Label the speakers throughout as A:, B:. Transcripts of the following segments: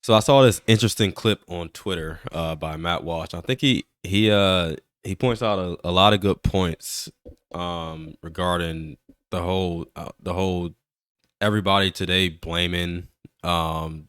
A: So I saw this interesting clip on Twitter by Matt Walsh. I think he points out a lot of good points regarding the whole everybody today blaming um,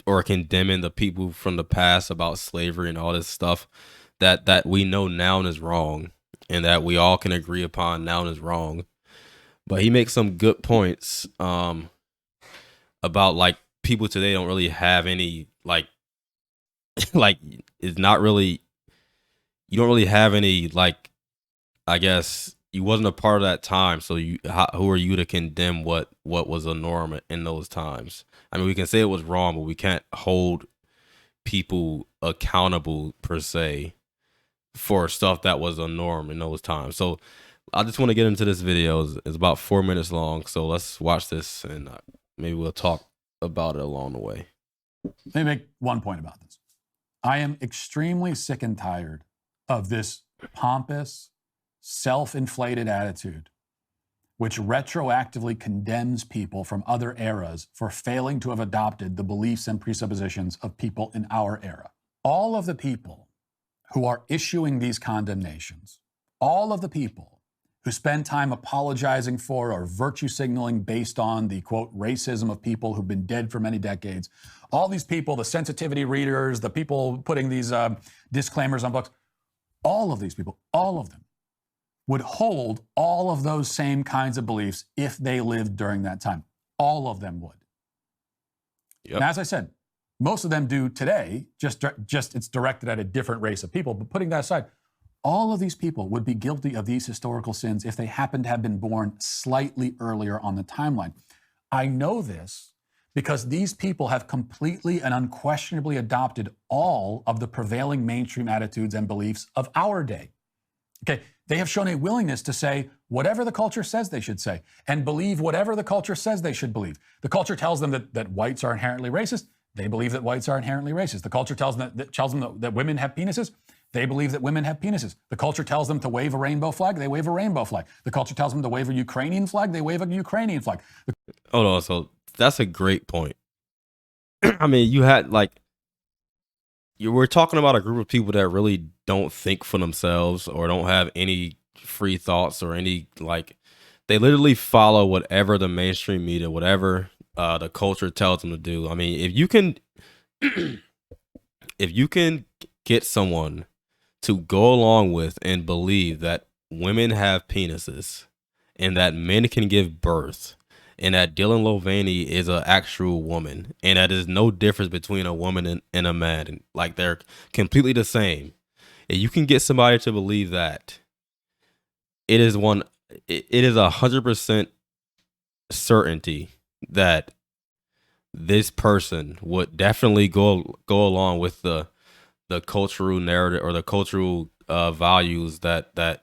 A: or condemning the people from the past about slavery and all this stuff that we know now is wrong and that we all can agree upon now is wrong. But he makes some good points about like people today don't really have any like like it's not really you don't really have any like I guess you wasn't a part of that time, so who are you to condemn what was a norm in those times? I mean, we can say it was wrong, but we can't hold people accountable per se for stuff that was a norm in those times. So I just want to get into this video. It's about 4 minutes long, so let's watch this and maybe we'll talk about it along the way.
B: Let me make one point about this. I am extremely sick and tired of this pompous, self-inflated attitude, which retroactively condemns people from other eras for failing to have adopted the beliefs and presuppositions of people in our era. All of the people who are issuing these condemnations, all of the people who spend time apologizing for or virtue signaling based on the, quote, racism of people who've been dead for many decades, all these people, the sensitivity readers, the people putting these disclaimers on books, all of these people, all of them, would hold all of those same kinds of beliefs if they lived during that time. All of them would.
A: Yep.
B: Now, as I said, most of them do today, just it's directed at a different race of people. But putting that aside, all of these people would be guilty of these historical sins if they happened to have been born slightly earlier on the timeline. I know this because these people have completely and unquestionably adopted all of the prevailing mainstream attitudes and beliefs of our day. Okay, they have shown a willingness to say whatever the culture says they should say and believe whatever the culture says they should believe. The culture tells them that whites are inherently racist. They believe that whites are inherently racist. The culture tells them that women have penises. They believe that women have penises. The culture tells them to wave a rainbow flag. They wave a rainbow flag. The culture tells them to wave a Ukrainian flag. They wave a Ukrainian flag.
A: Hold on. So that's a great point. I mean, you had like you were talking about a group of people that really don't think for themselves or don't have any free thoughts or any like they literally follow whatever the mainstream media, whatever the culture tells them to do. I mean, if you can if you can get someone to go along with and believe that women have penises and that men can give birth and that Dylan Mulvaney is an actual woman and that there's no difference between a woman and a man, and like they're completely the same. If you can get somebody to believe that, it is 100% certainty that this person would definitely go along with the cultural narrative or the cultural values that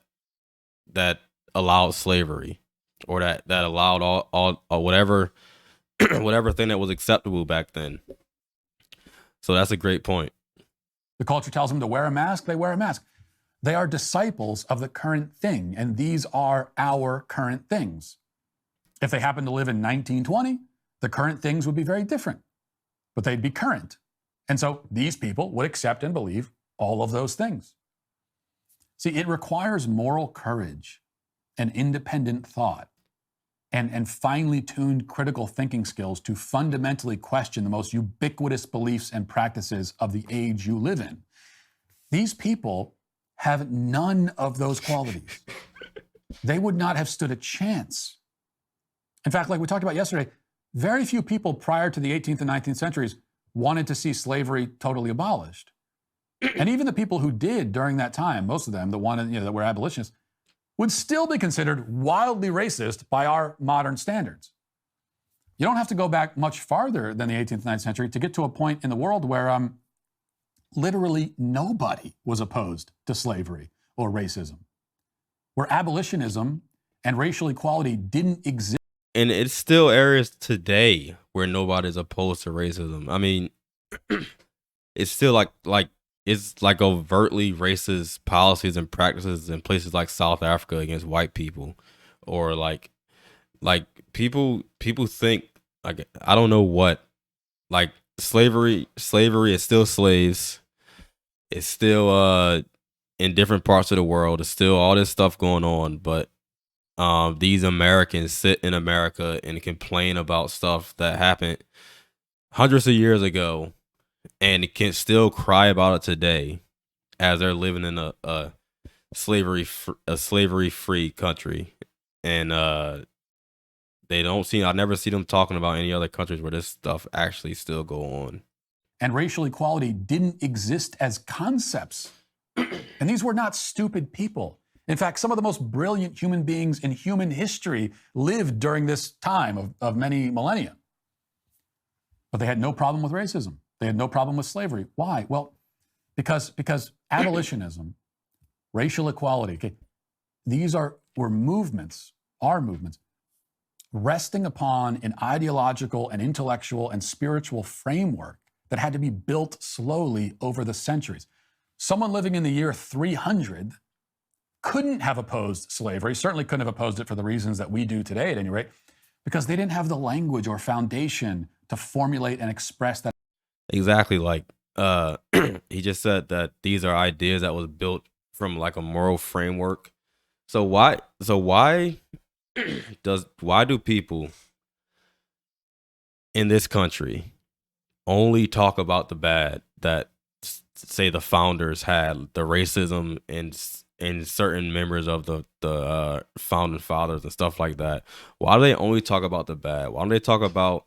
A: allowed slavery or that allowed all whatever whatever thing that was acceptable back then. So that's a great point.
B: The culture tells them to wear a mask. They wear a mask. They are disciples of the current thing, and these are our current things. If they happen to live in 1920, the current things would be very different, but they'd be current. And so these people would accept and believe all of those things. See, it requires moral courage and independent thought and finely tuned critical thinking skills to fundamentally question the most ubiquitous beliefs and practices of the age you live in. These people have none of those qualities. They would not have stood a chance. In fact, like we talked about yesterday, very few people prior to the 18th and 19th centuries wanted to see slavery totally abolished. And even the people who did during that time, most of them, the wanted, that were abolitionists, would still be considered wildly racist by our modern standards. You don't have to go back much farther than the 18th and 19th century to get to a point in the world where literally nobody was opposed to slavery or racism, where abolitionism and racial equality didn't exist.
A: And it's still areas today where nobody's opposed to racism. I mean, it's still like it's like overtly racist policies and practices in places like South Africa against white people, or like people think like I don't know what, like slavery is still slaves. It's still in different parts of the world. It's still all this stuff going on, but these Americans sit in America and complain about stuff that happened hundreds of years ago and can still cry about it today as they're living in a slavery free country. And they don't see I never see them talking about any other countries where this stuff actually still go on.
B: And racial equality didn't exist as concepts. And these were not stupid people. In fact, some of the most brilliant human beings in human history lived during this time of many millennia. But they had no problem with racism. They had no problem with slavery. Why? Well, because abolitionism, racial equality, okay, these were movements, are movements, resting upon an ideological and intellectual and spiritual framework that had to be built slowly over the centuries. Someone living in the year 300 couldn't have opposed slavery, certainly couldn't have opposed it for the reasons that we do today at any rate, because they didn't have the language or foundation to formulate and express that.
A: Exactly, like he just said that these are ideas that was built from like a moral framework. So why why do people in this country only talk about the bad that say the founders had, the racism and certain members of the founding fathers and stuff like that? Why do they only talk about the bad? Why don't they talk about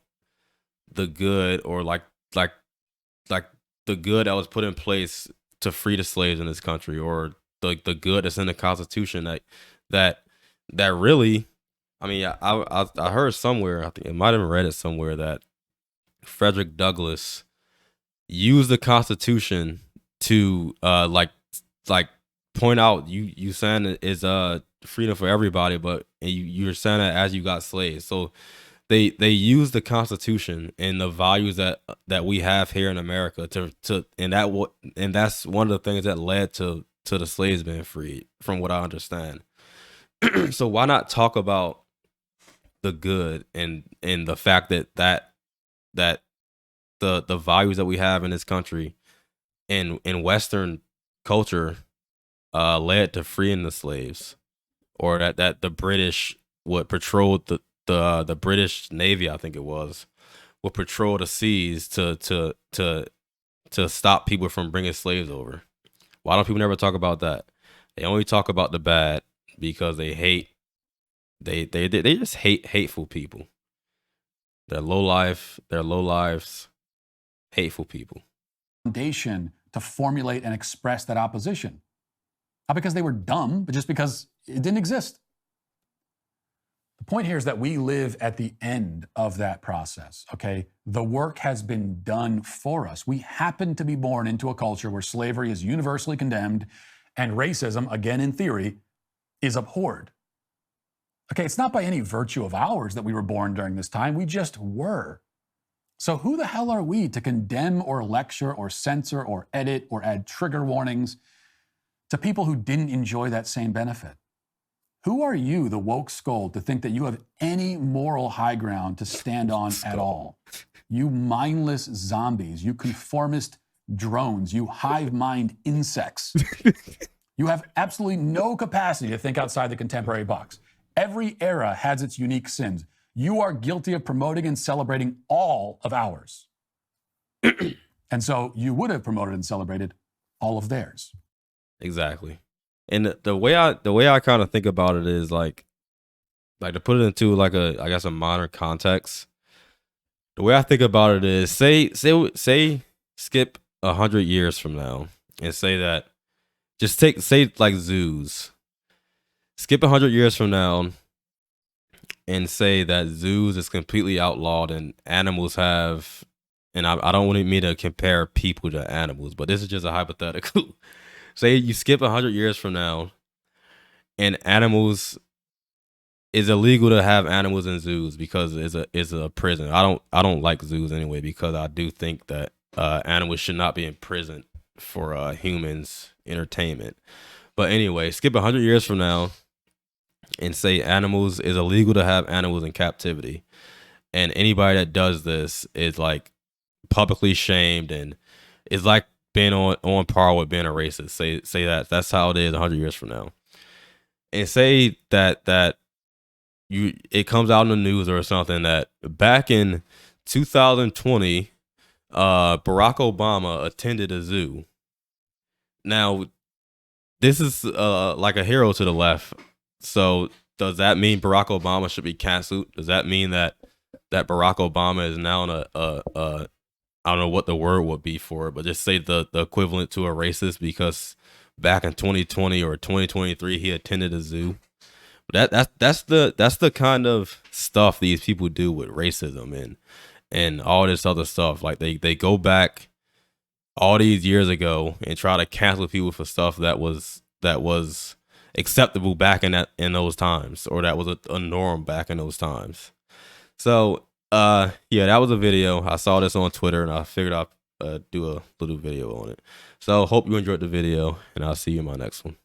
A: the good, or like the good that was put in place to free the slaves in this country, or the good that's in the Constitution that really, I mean, I heard somewhere, I think I might have read it somewhere, that Frederick Douglass used the Constitution to like point out you saying it is freedom for everybody, but you're saying that as you got slaves. So they use the Constitution and the values that we have here in America and that's one of the things that led to the slaves being freed, from what I understand. So why not talk about the good and the fact that the values that we have in this country in Western culture led to freeing the slaves, or that the British would patrol the British Navy, I think it was, would patrol the seas to stop people from bringing slaves over. Why don't people never talk about that? They only talk about the bad because they hate. They just hate hateful people. They're low lives, hateful people.
B: Foundation to formulate and express that opposition. Not because they were dumb, but just because it didn't exist. The point here is that we live at the end of that process, okay? The work has been done for us. We happen to be born into a culture where slavery is universally condemned and racism, again in theory, is abhorred. Okay, it's not by any virtue of ours that we were born during this time. We just were. So who the hell are we to condemn or lecture or censor or edit or add trigger warnings to people who didn't enjoy that same benefit? Who are you, the woke skull, to think that you have any moral high ground to stand on at all? You mindless zombies, you conformist drones, you hive mind insects. You have absolutely no capacity to think outside the contemporary box. Every era has its unique sins. You are guilty of promoting and celebrating all of ours. And so you would have promoted and celebrated all of theirs.
A: Exactly. And the way I kind of think about it is like to put it into like I guess a modern context. The way I think about it is say skip 100 years from now and say that say like zoos. Skip 100 years from now and say that zoos is completely outlawed and animals have, and I don't want me to compare people to animals, but this is just a hypothetical. Say you skip 100 years from now and animals, is illegal to have animals in zoos because it's a prison. I don't like zoos anyway, because I do think that animals should not be in prison for humans entertainment. But anyway, skip 100 years from now and say animals is illegal to have animals in captivity, and anybody that does this is like publicly shamed, and it's like being on par with being a racist. Say that's how it is 100 years from now, and say that it comes out in the news or something that back in 2020, Barack Obama attended a zoo. Now, this is like a hero to the left. So does that mean Barack Obama should be canceled? Does that mean that Barack Obama is now in a I don't know what the word would be for it, but just say the equivalent to a racist because back in 2020 or 2023 he attended a zoo. That's the kind of stuff these people do with racism and all this other stuff. Like they go back all these years ago and try to cancel people for stuff that was acceptable back in those times, or that was a norm back in those times. So yeah, that was a video. I saw this on Twitter and I figured I'd do a little video on it. So hope you enjoyed the video, and I'll see you in my next one.